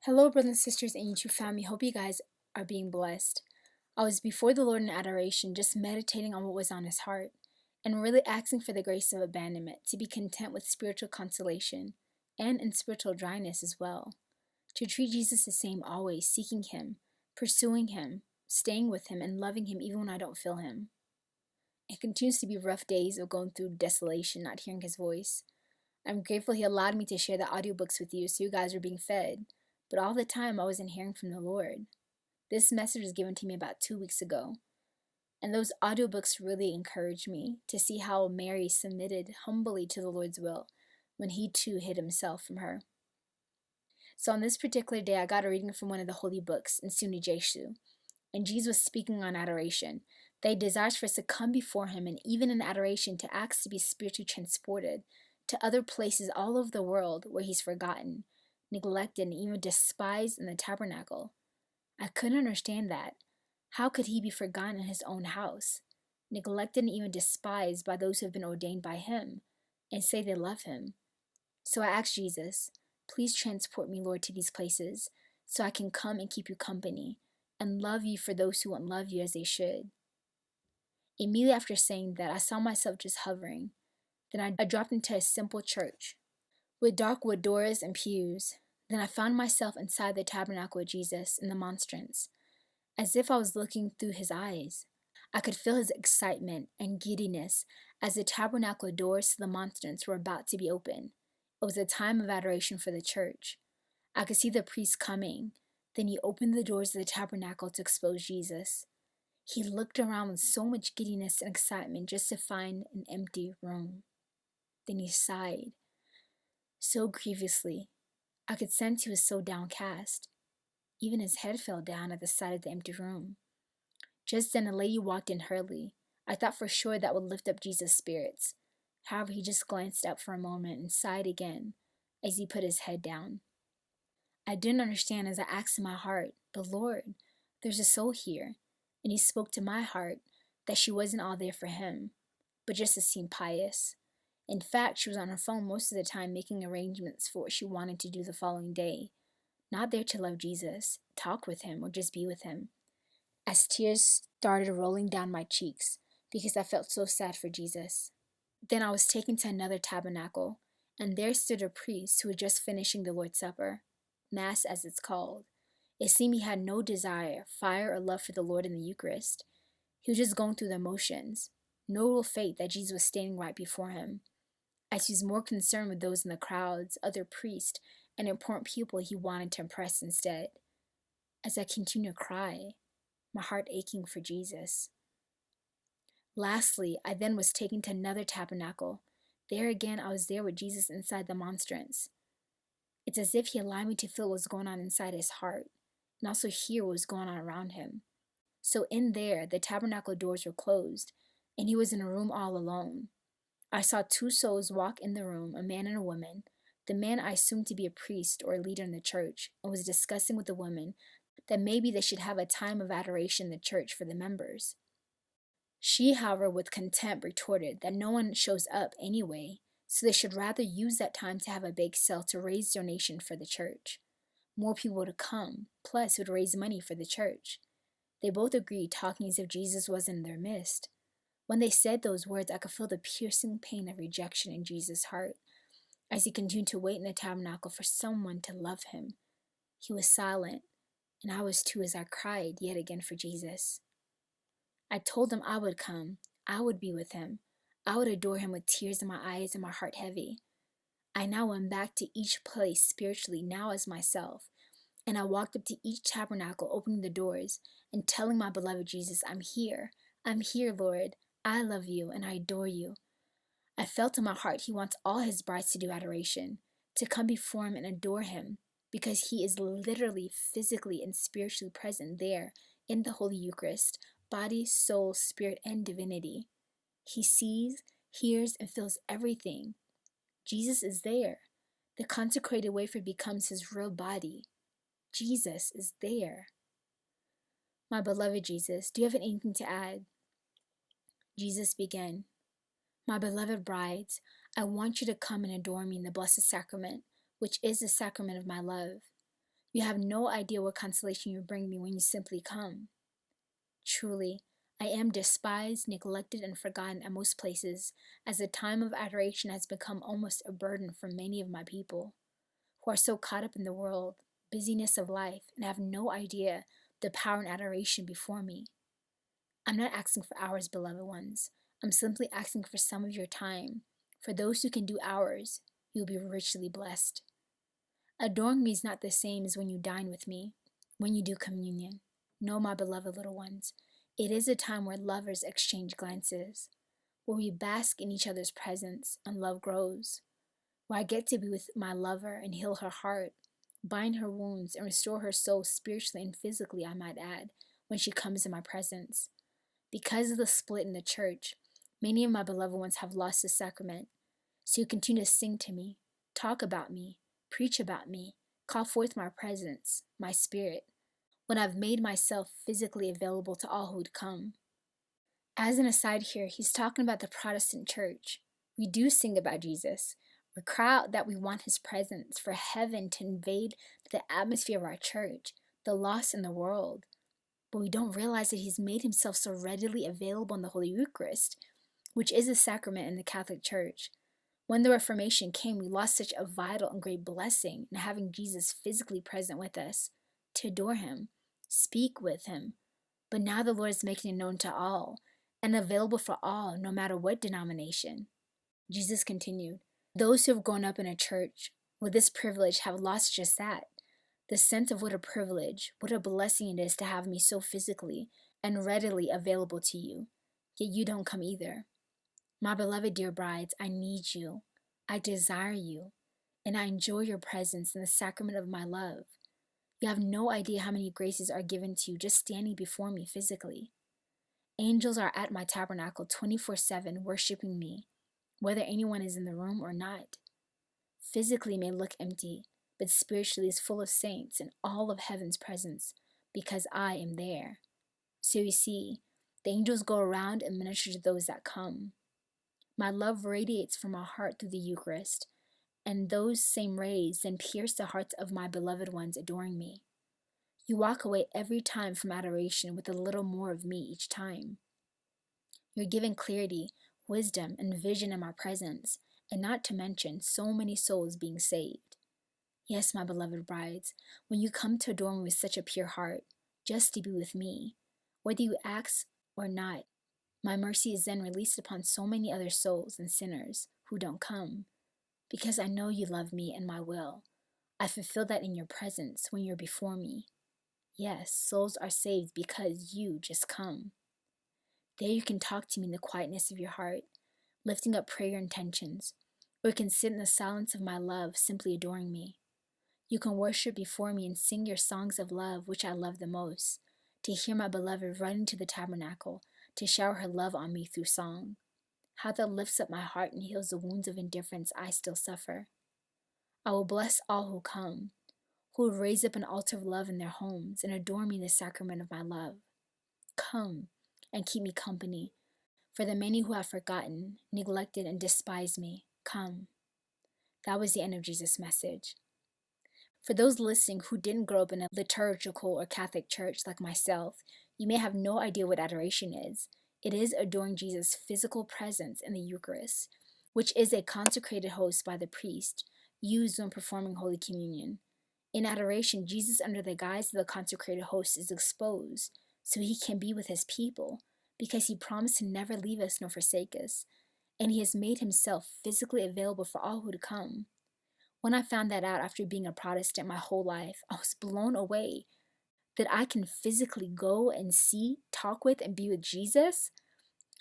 Hello, brothers and sisters and YouTube family. Hope you guys are being blessed. I was before the Lord in adoration, just meditating on what was on his heart, and really asking for the grace of abandonment, to be content with spiritual consolation, and in spiritual dryness as well. To treat Jesus the same always, seeking him, pursuing him, staying with him, and loving him even when I don't feel him. It continues to be rough days of going through desolation, not hearing his voice. I'm grateful he allowed me to share the audiobooks with you so you guys were being fed. But all the time I wasn't hearing from the Lord. This message was given to me about 2 weeks ago. And those audiobooks really encouraged me to see how Mary submitted humbly to the Lord's will when he too hid himself from her. So on this particular day, I got a reading from one of the holy books in Sinu Jesu. And Jesus was speaking on adoration. That he desires for us to come before him, and even in adoration to ask to be spiritually transported to other places all over the world where he's forgotten, neglected, and even despised in the tabernacle. I couldn't understand that. How could he be forgotten in his own house, neglected and even despised by those who have been ordained by him, and say they love him? So I asked Jesus, please transport me, Lord, to these places, so I can come and keep you company, and love you for those who won't love you as they should. Immediately after saying that, I saw myself just hovering. Then I dropped into a simple church, with dark wood doors and pews. Then I found myself inside the tabernacle with Jesus in the monstrance, as if I was looking through his eyes. I could feel his excitement and giddiness as the tabernacle doors to the monstrance were about to be opened. It was a time of adoration for the church. I could see the priest coming. Then he opened the doors of the tabernacle to expose Jesus. He looked around with so much giddiness and excitement just to find an empty room. Then he sighed so grievously. I could sense he was so downcast. Even his head fell down at the sight of the empty room. Just then a lady walked in hurriedly. I thought for sure that would lift up Jesus' spirits. However, he just glanced up for a moment and sighed again as he put his head down. I didn't understand as I asked in my heart, but Lord, there's a soul here. And he spoke to my heart that she wasn't all there for him, but just to seem pious. In fact, she was on her phone most of the time making arrangements for what she wanted to do the following day. Not there to love Jesus, talk with him, or just be with him. As tears started rolling down my cheeks because I felt so sad for Jesus. Then I was taken to another tabernacle, and there stood a priest who was just finishing the Lord's Supper, Mass as it's called. It seemed he had no desire, fire, or love for the Lord in the Eucharist. He was just going through the motions. No real faith that Jesus was standing right before him. As he was more concerned with those in the crowds, other priests, and important people he wanted to impress instead. As I continued to cry, my heart aching for Jesus. Lastly, I then was taken to another tabernacle. There again, I was there with Jesus inside the monstrance. It's as if he allowed me to feel what was going on inside his heart, and also hear what was going on around him. So in there, the tabernacle doors were closed, and he was in a room all alone. I saw two souls walk in the room, a man and a woman. The man I assumed to be a priest or a leader in the church, and was discussing with the woman that maybe they should have a time of adoration in the church for the members. She, however, with contempt retorted that no one shows up anyway, so they should rather use that time to have a bake sale to raise donation for the church. More people would come, plus it would raise money for the church. They both agreed, talking as if Jesus was in their midst. When they said those words, I could feel the piercing pain of rejection in Jesus' heart as he continued to wait in the tabernacle for someone to love him. He was silent, and I was too as I cried yet again for Jesus. I told him I would come, I would be with him, I would adore him with tears in my eyes and my heart heavy. I now went back to each place spiritually, now as myself, and I walked up to each tabernacle, opening the doors and telling my beloved Jesus, I'm here, Lord, I love you and I adore you. I felt in my heart he wants all his brides to do adoration, to come before him and adore him, because he is literally, physically, and spiritually present there in the Holy Eucharist, body, soul, spirit, and divinity. He sees, hears, and feels everything. Jesus is there. The consecrated wafer becomes his real body. Jesus is there. My beloved Jesus, do you have anything to add? Jesus began, My beloved brides, I want you to come and adore me in the Blessed Sacrament, which is the sacrament of my love. You have no idea what consolation you bring me when you simply come. Truly, I am despised, neglected, and forgotten at most places, as the time of adoration has become almost a burden for many of my people, who are so caught up in the world, busyness of life, and have no idea the power and adoration before me. I'm not asking for hours, beloved ones. I'm simply asking for some of your time. For those who can do hours, you will be richly blessed. Adoring me is not the same as when you dine with me, when you do communion. No, my beloved little ones, it is a time where lovers exchange glances, where we bask in each other's presence and love grows, where I get to be with my lover and heal her heart, bind her wounds, and restore her soul spiritually and physically, I might add, when she comes in my presence. Because of the split in the church, many of my beloved ones have lost the sacrament, so you continue to sing to me, talk about me, preach about me, call forth my presence, my spirit, when I've made myself physically available to all who would come. As an aside here, he's talking about the Protestant church. We do sing about Jesus. We cry out that we want his presence, for heaven to invade the atmosphere of our church, the lost in the world. But we don't realize that he's made himself so readily available in the Holy Eucharist, which is a sacrament in the Catholic Church. When the Reformation came, we lost such a vital and great blessing in having Jesus physically present with us, to adore him, speak with him. But now the Lord is making it known to all, and available for all, no matter what denomination. Jesus continued, those who have grown up in a church with this privilege have lost just that, the sense of what a privilege, what a blessing it is to have me so physically and readily available to you, yet you don't come either. My beloved dear brides, I need you, I desire you, and I enjoy your presence in the sacrament of my love. You have no idea how many graces are given to you just standing before me physically. Angels are at my tabernacle 24/7 worshiping me, whether anyone is in the room or not. Physically may look empty, but spiritually is full of saints and all of heaven's presence, because I am there. So you see, the angels go around and minister to those that come. My love radiates from my heart through the Eucharist, and those same rays then pierce the hearts of my beloved ones adoring me. You walk away every time from adoration with a little more of me each time. You're given clarity, wisdom, and vision in my presence, and not to mention so many souls being saved. Yes, my beloved brides, when you come to adore me with such a pure heart, just to be with me, whether you ask or not, my mercy is then released upon so many other souls and sinners who don't come, because I know you love me and my will. I fulfill that in your presence when you're before me. Yes, souls are saved because you just come. There you can talk to me in the quietness of your heart, lifting up prayer intentions, or you can sit in the silence of my love, simply adoring me. You can worship before me and sing your songs of love, which I love the most, to hear my beloved run into the tabernacle, to shower her love on me through song. How that lifts up my heart and heals the wounds of indifference I still suffer. I will bless all who come, who will raise up an altar of love in their homes and adore me in the sacrament of my love. Come and keep me company. For the many who have forgotten, neglected, and despised me, come. That was the end of Jesus' message. For those listening who didn't grow up in a liturgical or Catholic church like myself, you may have no idea what adoration is. It is adoring Jesus' physical presence in the Eucharist, which is a consecrated host by the priest, used when performing Holy Communion. In adoration, Jesus, under the guise of the consecrated host, is exposed so he can be with his people, because he promised to never leave us nor forsake us, and he has made himself physically available for all who to come. When I found that out after being a Protestant my whole life, I was blown away that I can physically go and see, talk with, and be with Jesus.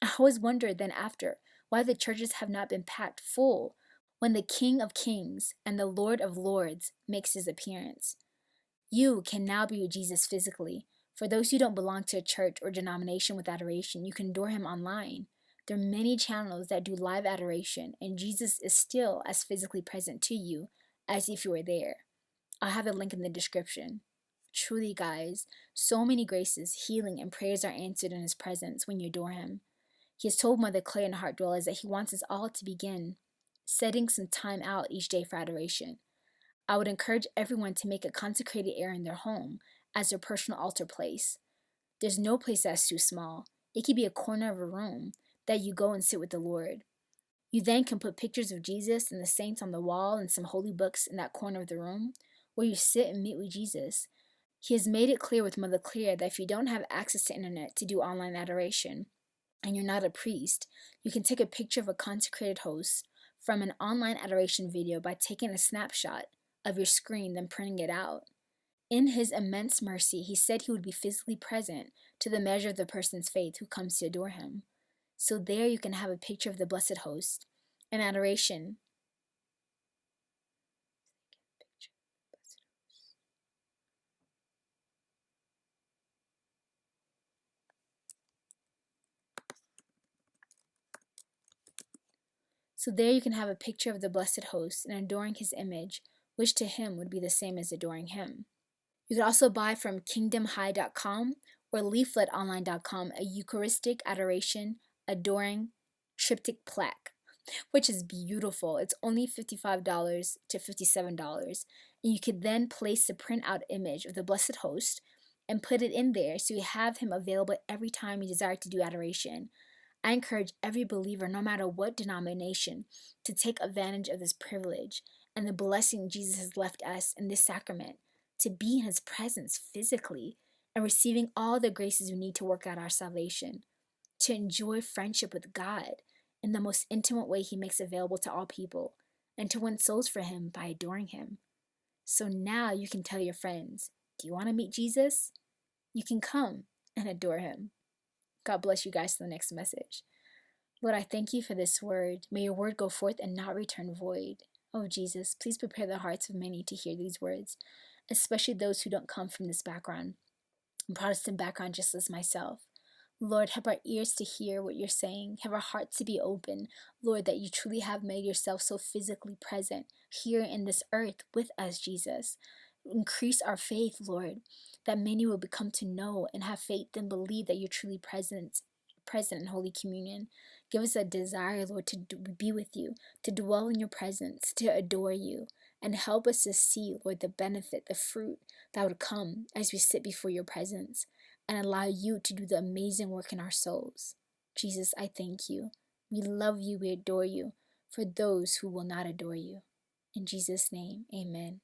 I always wondered then after why the churches have not been packed full when the King of Kings and the Lord of Lords makes his appearance. You can now be with Jesus physically. For those who don't belong to a church or denomination with adoration, you can adore him online. There are many channels that do live adoration, and Jesus is still as physically present to you as if you were there. I'll have a link in the description. Truly, guys, so many graces, healing, and prayers are answered in his presence when you adore him. He has told Mother Clay and Heart Dwellers that he wants us all to begin setting some time out each day for adoration. I would encourage everyone to make a consecrated area in their home as their personal altar place. There's no place that's too small. It could be a corner of a room that you go and sit with the Lord. You then can put pictures of Jesus and the saints on the wall and some holy books in that corner of the room where you sit and meet with Jesus. He has made it clear with Mother Clear that if you don't have access to internet to do online adoration and you're not a priest, you can take a picture of a consecrated host from an online adoration video by taking a snapshot of your screen, then printing it out. In his immense mercy, he said he would be physically present to the measure of the person's faith who comes to adore him. So there you can have a picture of the Blessed Host, an adoration. So there you can have a picture of the Blessed Host and adoring his image, which to him would be the same as adoring him. You could also buy from kingdomhigh.com or leafletonline.com a Eucharistic adoration adoring triptych plaque, which is beautiful. It's only $55 to $57. And you could then place the printout image of the Blessed Host and put it in there so you have him available every time you desire to do adoration. I encourage every believer, no matter what denomination, to take advantage of this privilege and the blessing Jesus has left us in this sacrament, to be in his presence physically and receiving all the graces we need to work out our salvation, to enjoy friendship with God in the most intimate way he makes available to all people, and to win souls for him by adoring him. So now you can tell your friends, do you want to meet Jesus? You can come and adore him. God bless you guys to the next message. Lord, I thank you for this word. May your word go forth and not return void. Oh, Jesus, please prepare the hearts of many to hear these words, especially those who don't come from this background, Protestant background, just as myself. Lord, help our ears to hear what you're saying. Have our hearts to be open. Lord, that you truly have made yourself so physically present here in this earth with us, Jesus. Increase our faith, Lord, that many will become to know and have faith and believe that you're truly present in Holy Communion. Give us a desire, Lord, to be with you, to dwell in your presence, to adore you, and help us to see, Lord, the benefit, the fruit that would come as we sit before your presence and allow you to do the amazing work in our souls. Jesus, I thank you. We love you, we adore you, for those who will not adore you. In Jesus' name, amen.